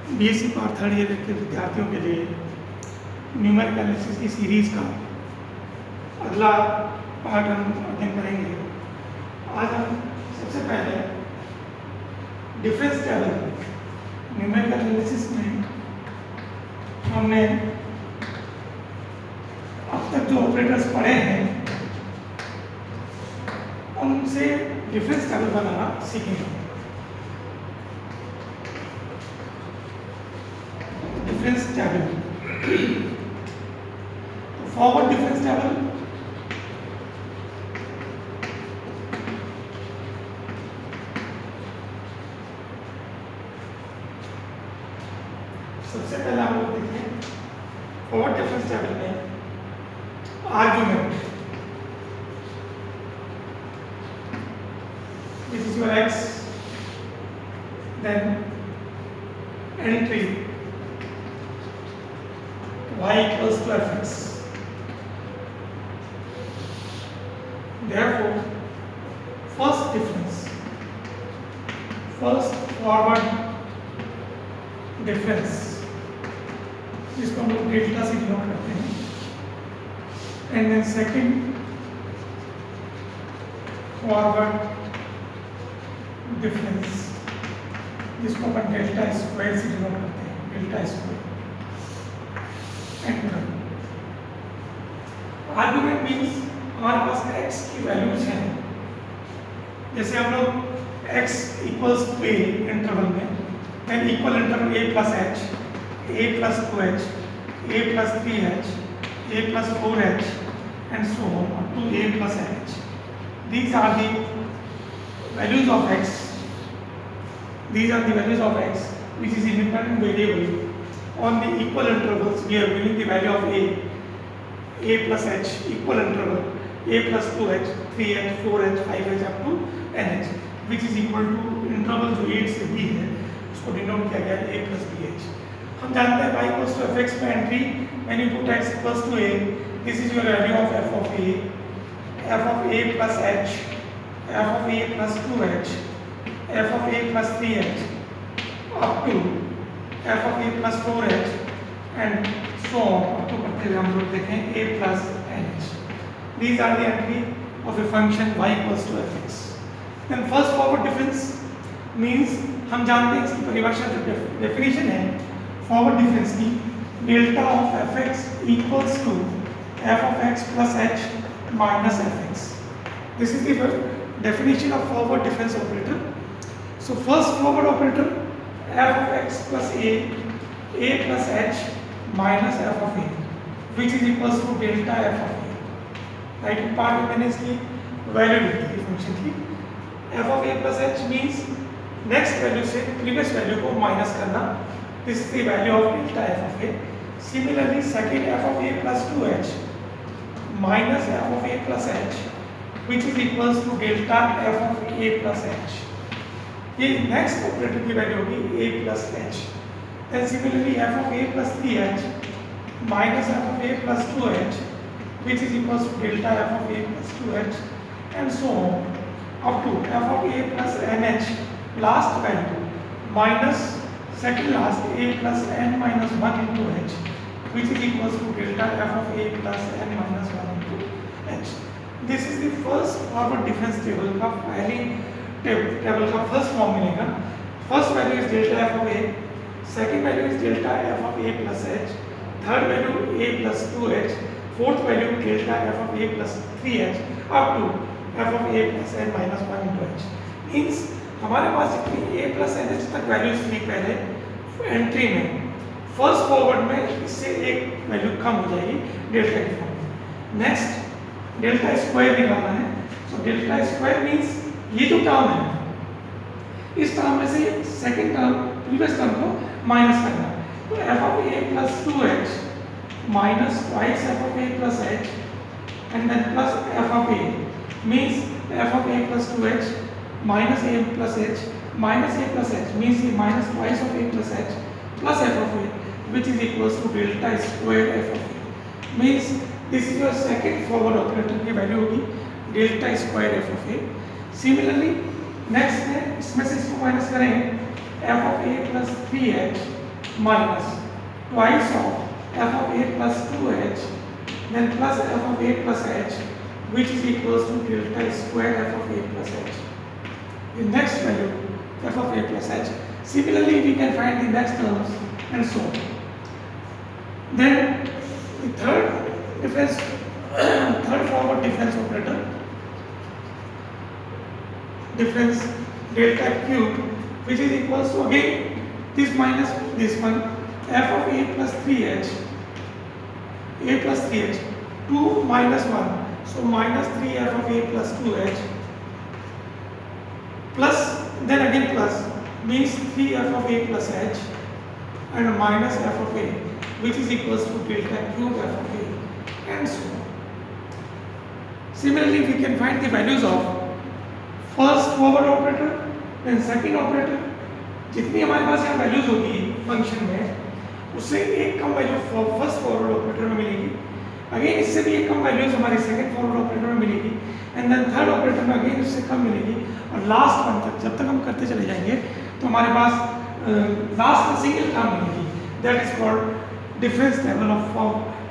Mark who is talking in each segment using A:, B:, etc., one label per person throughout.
A: BSc part third year के विद्यार्थियों के लिए न्यूमेरिकल एनालिसिस की सीरीज का अगला पार्ट हम अध्ययन करेंगे। आज हम सबसे पहले डिफरेंस टेबल न्यूमेरिकल एनालिसिस में हमने अब तक जो ऑपरेटर्स पढ़े हैं उनसे डिफरेंस टेबल बनाना सीखेंगे। डिफरेंस टेबल, तो फॉरवर्ड डिफरेंस टेबल सबसे पहले हम लोग देखें फॉरवर्ड डिफरेंस टेबल में argument, this is your x, then entry y equals to fx. Therefore, first forward difference, जिसको हम लोग डेल्टा से डिनोट करते हैं, and then second forward difference, जिसको अपन डेल्टा स्क्वायर से डिनोट करते हैं, डेल्टा स्क्वायर। आर्गुमेंट मीन्स हमारे पास x की वैल्यूज हैं, जैसे हम लोग x equals to a interval में, then equal interval a plus h, a plus 2h, a plus 3h, a plus 4h and so on up to a plus h. These are the values of x. These are the values of x which is independent variable. On the equal intervals we are giving the value of a plus h, equal interval a plus 2h, 3h, 4h, 5h up to nh, which is equal to interval जो 8 से b है उसको denote किया गया है a plus bh। हम जानते हैं y equals to fx पे entry, when you put x equals to a, this is your value of f of a plus h, f of a plus 2h, f of a plus 3h up to f of a plus 4h and so on up to करते हुए हम लोग देखें a plus nh. These are the entry of a function y equals to fx. Then first forward difference means हम जानते हैं इसकी परिभाषा जो डेफिनेशन है फॉरवर्ड डिफरेंस की, delta of fx equals to f of x plus h minus fx. This is the definition of forward difference operator. So first forward operator f of x plus a plus h minus f of a, which is equals to delta f of a. Right part में मैंने इसकी value लिख the function की। f of a plus h means next value से previous value को minus करना, this is the value of delta f of a. Similarly second f of a plus 2h minus f of a plus h which is equals to delta f of a plus h. ये next operator की value होगी a plus h. Then similarly f of a plus 3h minus f of a plus 2h which is equals to delta f of a plus 2h and so on up to f of a plus nh last value minus second last a plus n minus 1 into h which is equals to delta f of a plus n minus 1 into h. This is the first forward difference table का पहली table का first form मिलेगा। First value is delta f of a, second value is delta f of a plus h, third value a plus 2h, fourth value delta f of a plus 3h up to f of a plus n minus 1 into h. Means हमारे पास जितनी a plus n h तक values थी पहले entry में, first forward में इससे एक value कम हो जाएगी डेल्टा की फॉर्म में। नेक्स्ट डेल्टा स्क्वायर निकालना है, सो डेल्टा स्क्वायर मीन्स ये जो टर्म है इस टर्म में से सेकंड टर्म प्रीवियस टर्म को माइनस करना है, तो f of a plus 2h minus twice f of a plus h and then plus f of a means f of a plus 2h minus a plus h minus a plus h means minus twice of a plus h plus f of a which is equals to delta square f of a. Means this is your second forward operator की value होगी delta square f of a. Similarly next है इसमें से इसको minus करें f of a plus 3h minus twice of f of a plus 2h, then plus f of a plus h, which is equals to delta square f of a plus h. The next value f of a plus h. Similarly, we can find the next terms and so on. Then the third difference, third forward difference operator, difference delta cube, which is equals to again this minus this one, f of a plus 3h, a plus 3h, 2 minus 1, so minus 3f of a plus 2h, plus then again plus means 3f of a plus h and minus f of a, which is equals to delta cube f of a, and so on. Similarly, we can find the values of first forward operator, then second operator. जितनी हमारे पास यहाँ values होगी function में, उससे एक कम value first forward operator में मिलेगी, again इससे भी एक कम वैल्यूज हमारे सेकंड फॉरवर्ड ऑपरेटर में मिलेगी, एंड देन थर्ड ऑपरेटर में अगेन उससे कम मिलेगी, और लास्ट वन तक जब तक हम करते चले जाएंगे तो हमारे पास लास्ट में सिंगल टर्म मिलेगी, that is called difference table of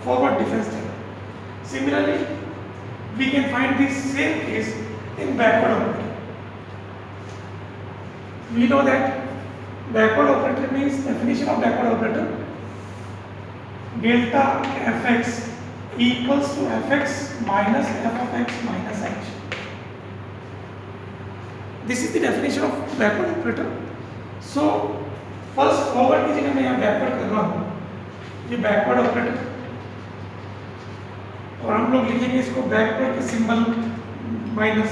A: forward difference table. Similarly we can find this same case in backward operator. We know that backward operator means, definition of backward operator, delta fx equals to fx minus f of x minus h. This is the definition of backward operator. So first forward की जगह मैं यहाँ backward कर रहा हूँ, ये backward operator, और हम लोग लिखेंगे इसको backward के symbol minus.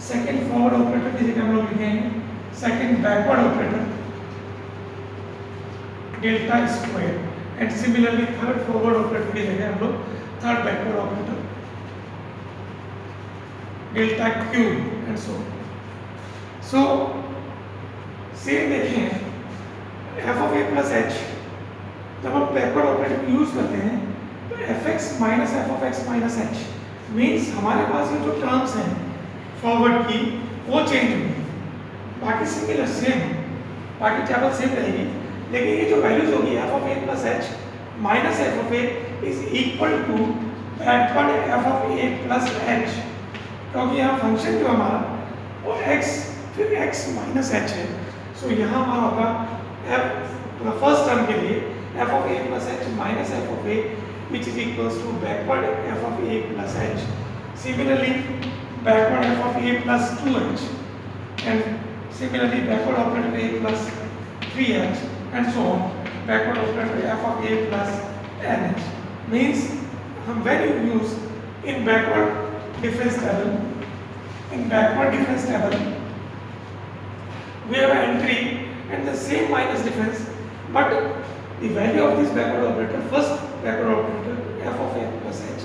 A: Second forward operator की जगह हम लोग लिखेंगे second backward operator delta square, and similarly third forward operator की जगह हम लोग third backward operator delta cube and so. So same देखें f of a plus h, जब हम बैकवर्ड ऑपरेटर यूज करते हैं तो f x minus f of x minus h means हमारे पास ये जो टर्म्स हैं फॉरवर्ड की वो चेंज होंगी, बाकी सिमिलर सेम, बाकी टेबल सेम रहेगी, लेकिन ये जो वैल्यूज होगी f of a plus h minus f of a is equal to backward f of a plus h, क्योंकि यहाँ फंक्शन जो हमारा वो एक्स फिर एक्स माइनस एच है. सो यहाँ हमारा होगा एफ फर्स्ट टर्म के लिए F of a plus h minus f of A, which is equals to backward f of a plus h. Similarly, backward f of a plus 2h, and similarly backward operator a plus 3h, and so on. Backward operator f of a plus nh means when you use in backward difference table, we have an entry and the same minus difference, but the value of this backward operator, first backward operator f of a plus h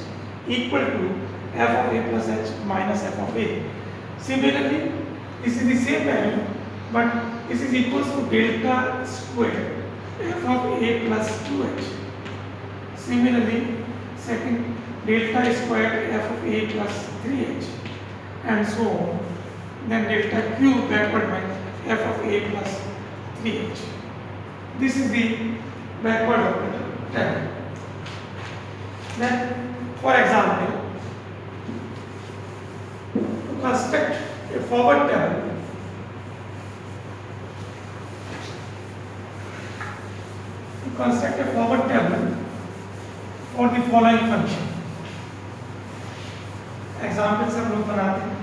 A: equal to f of a plus h minus f of a. Similarly, this is the same value, but this is equals to delta square f of a plus 2h. Similarly, second delta square f of a plus 3h, and so on. Then delta cube backward by f of a plus 3h. This is the backward operator table. Then, for example, to construct a forward table, for the following function. Examples हम लोग बनाते हैं.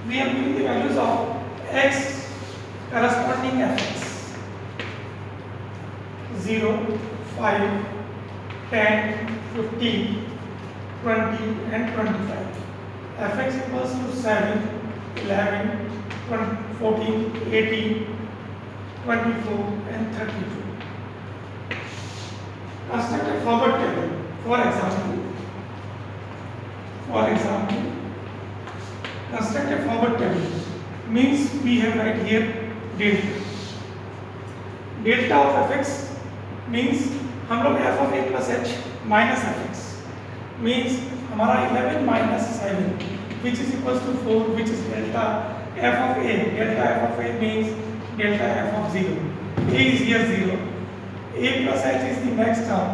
A: We have given the values of x corresponding fx 0, 5, 10, 15, 20 and 25. fx equals to 7, 11, 14, 18, 24 and 32. Construct a forward table. For example, construct a forward table means we have right here delta. Delta of fx means हम लोग f of a plus h minus fx means हमारा 11 माइनस 7 which is equals to 4 which is delta f of a. Delta f of a means delta f of 0. A is here 0. a plus h is the next term.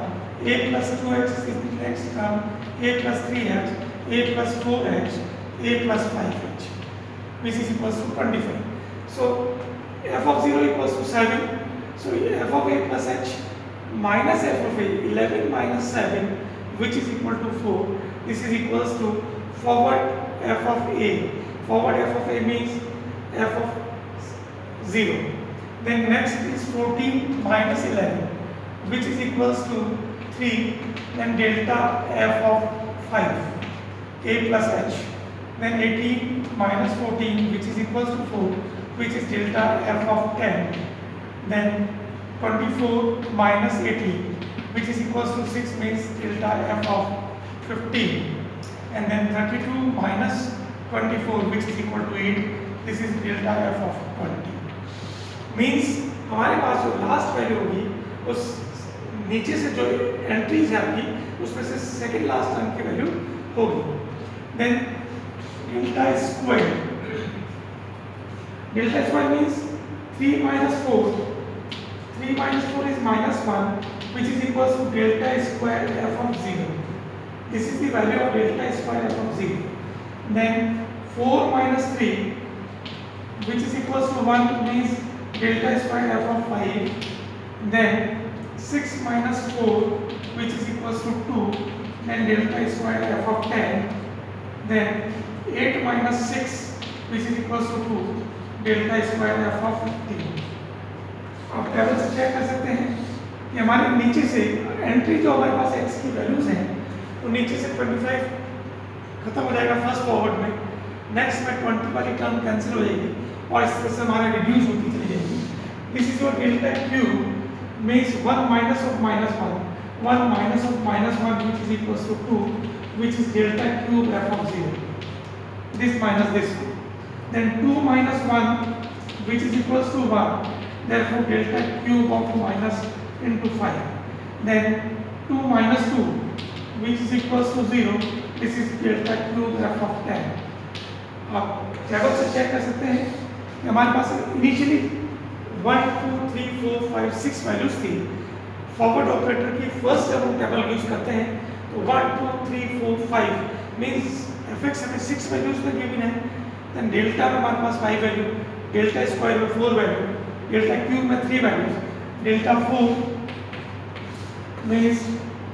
A: a plus 2h is the next term. a plus 3h, a plus 4h, a plus 5h, which is equals to 25. So f of 0 equals to 7. So f of a plus h minus f of a, 11 minus 7, which is equal to 4. This is equals to forward f of a. Forward f of a means f of 0. Then next is 14 minus 11, which is equals to 3. Then delta f of 5, a plus h. Then 18 minus 14, which is equals to 4, which is delta f of 10. Then 24 minus 18, which is equals to 6, means delta f of 15. And then 32 minus 24, which is equal to 8, this is delta f of 20. Means हमारे पास जो last value होगी उस नीचे से जो entries है आपकी उसमें से सेकेंड लास्ट टर्म की वैल्यू होगी. Then delta square. Delta square means 3 minus 4. 3 minus 4 is minus 1, which is equals to delta square f of 0. This is the value of delta square f of 0. Then 4 minus 3, which is equals to 1, means delta square f of 5. Then 6 minus 4, which is equals to 2, then delta square f of 10. Then 8 minus 6, which is equals to 2, delta square f of 15. आप table से check कर सकते हैं कि हमारे नीचे से entry जो हमारे पास x की वैल्यूज हैं तो नीचे से 25 खत्म हो जाएगा फर्स्ट फॉरवर्ड में. नेक्स्ट में 20 वाली टर्म कैंसिल हो जाएगी और इस तरह से हमारा रिड्यूस होती चली जाएगी. This is your delta cube means 1 minus of minus 1, 1 minus of minus 1, which is equals to 2, which is delta cube f of 0. This minus this one. Then 2 minus 1, which is equals to 1. Therefore delta cube of minus into 5. Then 2 minus 2, which is equals to 0. This is delta cube f of 10. आप table से check कर सकते हैं कि हमारे पास initially 1 2 3 4 5 6 values थी. Forward operator की first जब हम टेबल यूज करते हैं तो 1 2 3 4 5 मींस fx हमें 6 वैल्यूज में गिवन है. देन डेल्टा में हमारे पास 5 वैल्यू, डेल्टा स्क्वायर में 4 वैल्यू, डेल्टा क्यूब में 3 values. Delta 4 means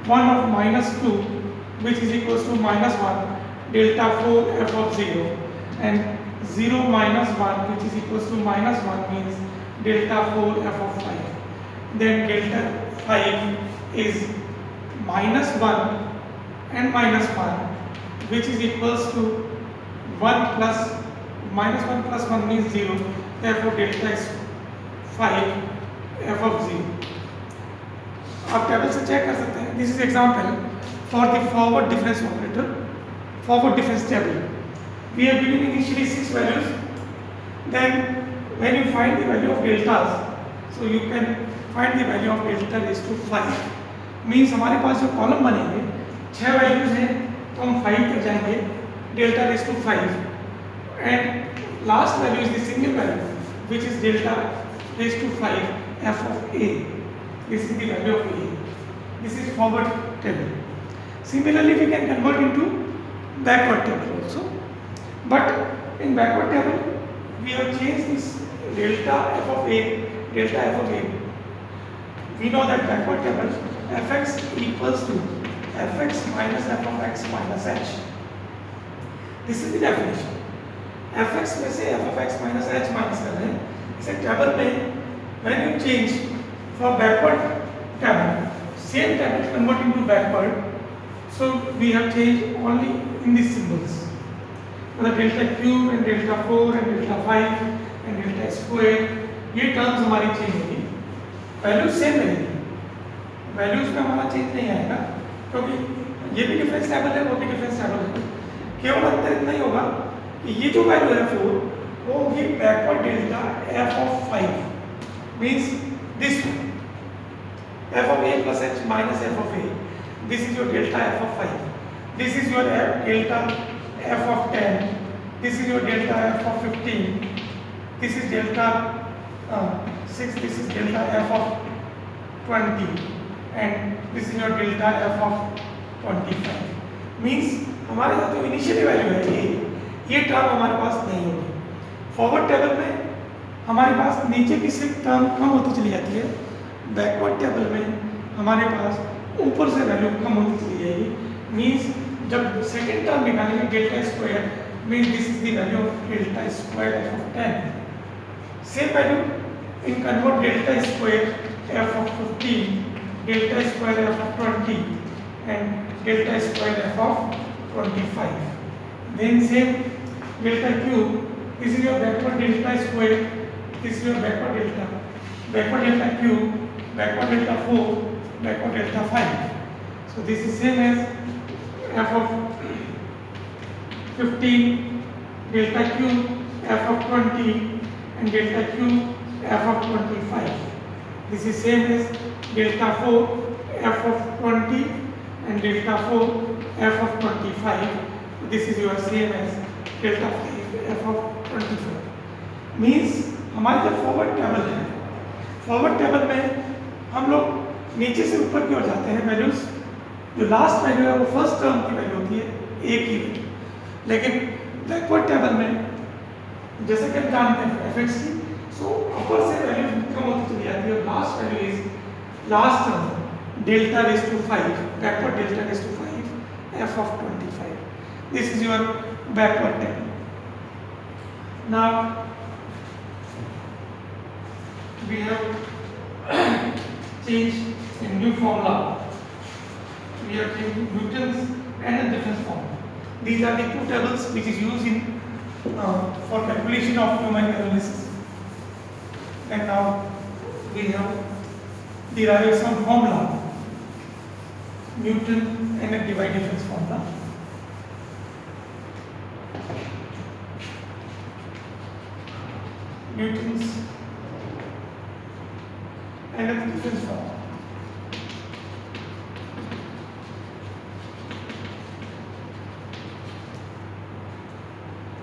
A: 1 of minus 2, which is equals to minus 1, delta 4 f of 0. And 0 minus 1, which is equals to minus 1, means delta 4 f of 5. Then delta 5 is minus 1 and minus 1, which is equals to 1 plus minus 1 plus 1 means 0. Therefore delta is 5 f of 0. आप table से check कर सकते हैं. This is example for the forward difference operator, forward difference table. We have given initially 6 values. Then when you find the value of deltas, so you can find the value of delta raised to 5. Means हमारे पास जो column बनेंगे 6 values हैं तो हम 5 तक जाएंगे, delta raised to 5. And last value is the single value, which is delta raised to 5 f of a. This is the value of a. This is forward table. Similarly, we can convert into backward table also. But in backward table, we have changed this delta f of a, delta f of a. We know that backward table fx equals to fx minus f of x minus h. This is the definition. fx में से f of x minus h minus कर रहे हैं. इसे table में when you change from backward table, same table convert into backward, so we have changed only in these symbols. मतलब delta cube and delta 4 and delta 5 and delta square, ये terms हमारी change होगी. Values same रहेगी, values में हमारा change नहीं आएगा क्योंकि ये भी डिफरेंस टेबल है, वो भी डिफरेंस टेबल है. केवल अंतर इतना ही होगा कि ये जो वैल्यू है 4 वो होगी backward delta f of 5, means this f of a plus h minus f of a. This is your delta f of 5. This is your delta f of 10. This is your delta f of 15. This is delta 6. This is delta f of 20, and this is your delta f of 25. Means हमारे यहाँ जो initially value है ये term हमारे पास नहीं होगी. Forward table में हमारे पास नीचे की सिर्फ टर्म कम होती चली जाती है. बैकवर्ड टेबल में हमारे पास ऊपर से वैल्यू कम होती चली जाएगी. मीन्स जब सेकेंड टर्म निकालेंगे delta square, means this is the value of delta square F of 10. Same value in convert delta square f of 15, delta square f of 20, and delta square f of 25. Then same delta cube. This is your backward delta square. This is your backward delta cube, backward delta 4, backward delta 5. So this is same as f of 15, delta cube f of 20, and delta cube f of 25. This is same as delta 4 f of 20 and delta 4 f of 25. This is your same as delta 5 f of 24. Means हमारे जो forward table है, forward table में हम लोग नीचे से ऊपर की ओर जाते हैं. वैल्यूज जो लास्ट वैल्यू है वो फर्स्ट टर्म की वैल्यू होती है एक ही वैल्यू. लेकिन बैकवर्ड टेबल में जैसे कि हम जानते हैं एफ एक्स की, सो अपर से वैल्यू कम होती चली जाती है और last value is last term delta raise to 5, backward delta raise to 5 f of 25. This is your backward table. Now we have changed a new formula. We are taking Newton's and difference formula. These are the two tables which is used in for calculation of numerical analysis. And now we have derived some formula, Newton and a divide difference formula. Newton's and a difference formula.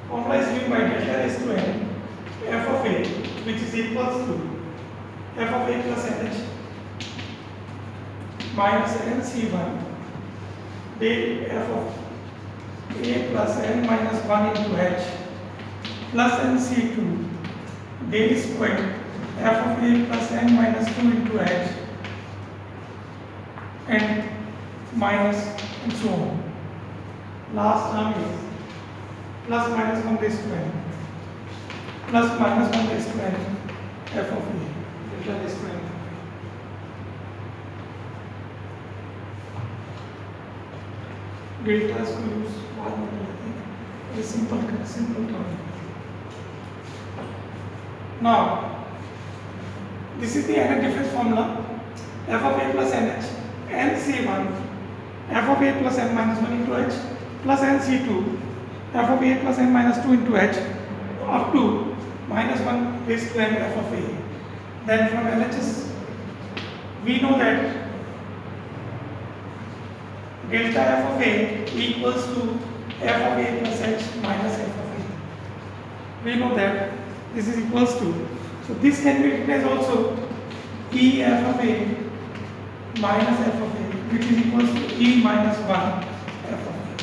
A: Formula is given by delta raised to n f of a, which is equals to f of a plus nh minus nc1 del f of a plus n minus 1 into h plus nc2 del square f of a plus n minus 2 into h and minus and so on. Last term is plus minus 1 raised to n plus minus 1 raised to n f of a delta raised to n. Delta is को use बाद में करते हैं. ये simple term. Now this is the other difference formula, f of a plus nh nc1 f of a plus n minus 1 into h plus nc2 f of a plus n minus 2 into h up to minus 1 raised to n f of a. Then from LHS we know that delta f of a equals to f of a plus h minus f of a. We know that this is equals to, so this can be written as also e f of a minus f of a, which is equals to e minus 1 f of a.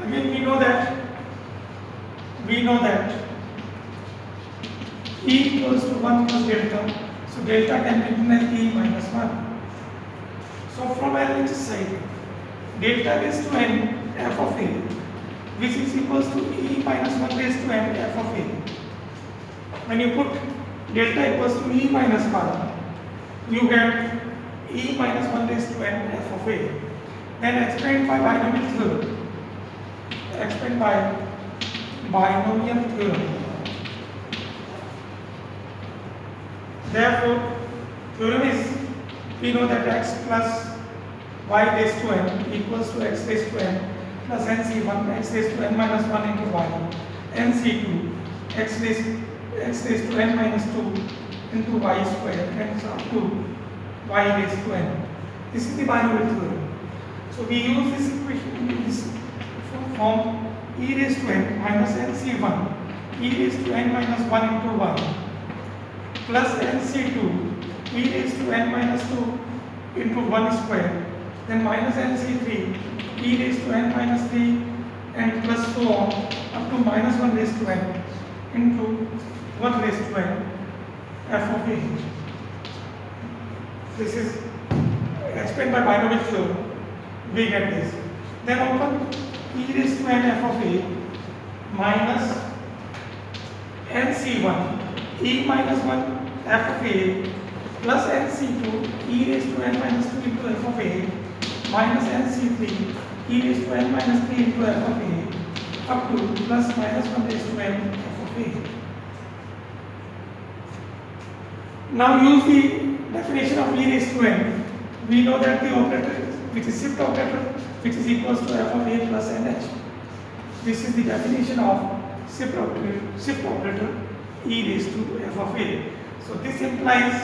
A: Again we know that e equals to 1 plus delta, so delta can be written as e minus 1. So from LHS side, delta raised to n f of a, which is equals to e minus 1 raised to n f of a. When you put delta equals to e minus 1, you get e minus 1 raised to n f of a. Then explained by binomial theorem. Explained by binomial theorem. Therefore, theorem is, we know that x plus y raised to n equals to x raised to n plus nc1 x raised to n minus 1 into y, nc2 x raised to n minus 2 into y square and up to y raised to n. This is the binomial theorem. So we use this equation in this form e raised to n minus nc1 e raised to n minus 1 into 1 plus nc2 e raised to n minus 2 into 1 square, then minus nc3 e raised to n minus 3 and plus so on up to minus 1 raised to n into 1 raised to n f of a. This is explained by binomial theorem. We get this. Then open e raised to n f of a minus nc1 e minus 1 f of a plus nc2 e raised to n minus 2 into f of a minus nc3 e raised to n minus 3 into f of a up to plus minus 1 raised to n f of a. Now use the definition of e raised to n. We know that the operator which is shift operator which is equals to f of a plus nh. This is the definition of shift operator e raised to f of a. So this implies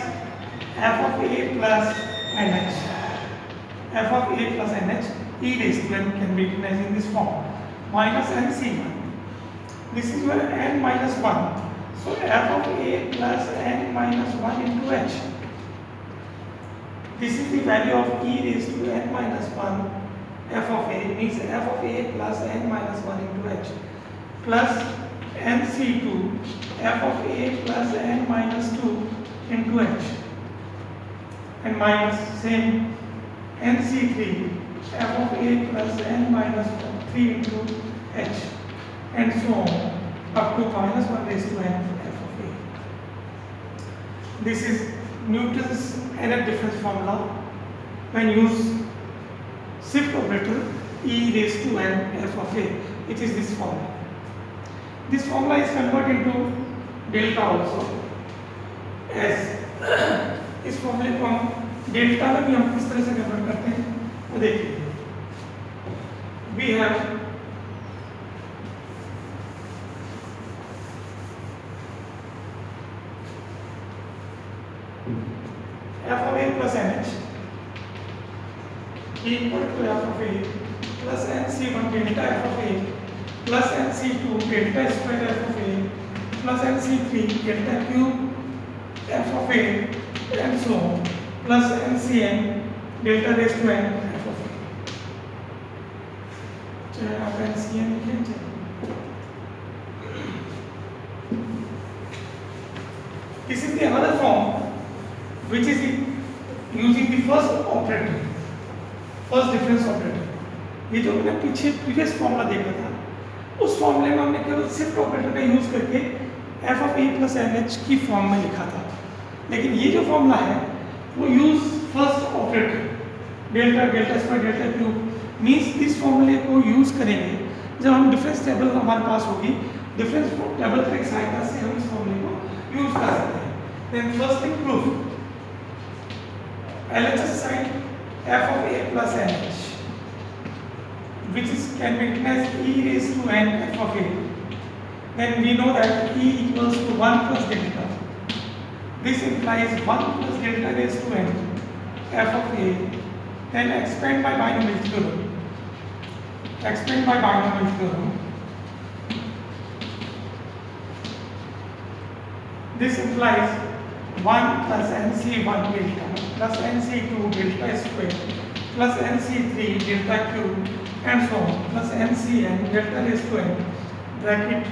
A: f of a plus nh. F of a plus nh e raised to n can be written in this form minus nc1. This is your n minus 1. So f of a plus n minus 1 into h. This is the value of e raised to n minus 1 f of a, means f of a plus n minus 1 into h plus nc2 f of a plus n minus 2 into h and minus same nc3 f of a plus n minus 3 into h and so on up to minus 1 raised to n f of a. This is Newton's energy difference formula when use shift operator e raised to n f of a. It is this formula. This formula is converted into delta also as इस फॉर्मूले को हम delta में भी हम किस तरह से कन्वर्ट करते हैं वो देखिए. We have f of a plus nh equal to f of a plus nc1 delta f of a plus nc2 delta square f of a plus nc3 delta cube f of a and so on plus ncn delta raised to n f of a. चाहे आप ncn लिखें चाहे this is the another form which is using the first operator, first difference operator. ये जो हमने पीछे previous formula देखा था उस फॉर्मूले में हमने केवल शिफ्ट ऑपरेटर का यूज करके f of a plus nh की फॉर्म में लिखा था. लेकिन ये जो फॉर्मूला है वो use first operator delta delta square delta cube means इस फॉर्मूले को यूज करेंगे जब हम डिफरेंस टेबल हमारे पास होगी. डिफरेंस टेबल की सहायता से हम इस फॉर्मूले को यूज कर सकते हैं. Then first thing proof LHS side f of a plus nh which is can be written as e raised to n f of a. Then we know that e equals to 1 plus delta. This implies 1 plus delta raised to n f of a. Then expand by binomial theorem. Expand by binomial theorem. This implies 1 plus nc1 delta plus nc2 delta square plus nc3 delta cube and so on plus ncn delta raised to n bracket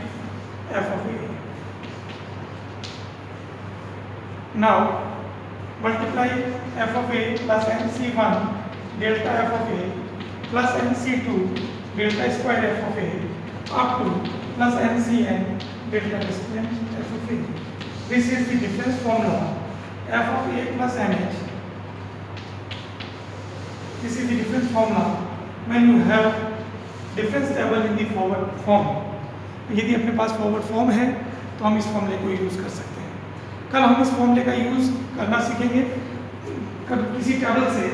A: f of a. Now multiply f of a plus nc1 delta f of a plus nc2 delta square f of a up to plus ncn delta raised to n f of a. This is the difference formula f of a plus nh. This is the difference formula when you have difference table in the forward form. यदि अपने पास forward form है तो हम इस फॉर्मूले को use कर सकते हैं. कल हम इस फॉर्मूले का यूज़ करना सीखेंगे. कल किसी टेबल से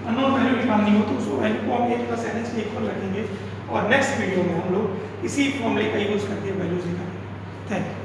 A: अननोन वैल्यू निकालनी हो तो उस वैल्यू को हम a प्लस एन एच के इक्वल रखेंगे और नेक्स्ट वीडियो में हम लोग इसी फॉर्मूले का यूज़ करके वैल्यूज निकालेंगे. Thank you.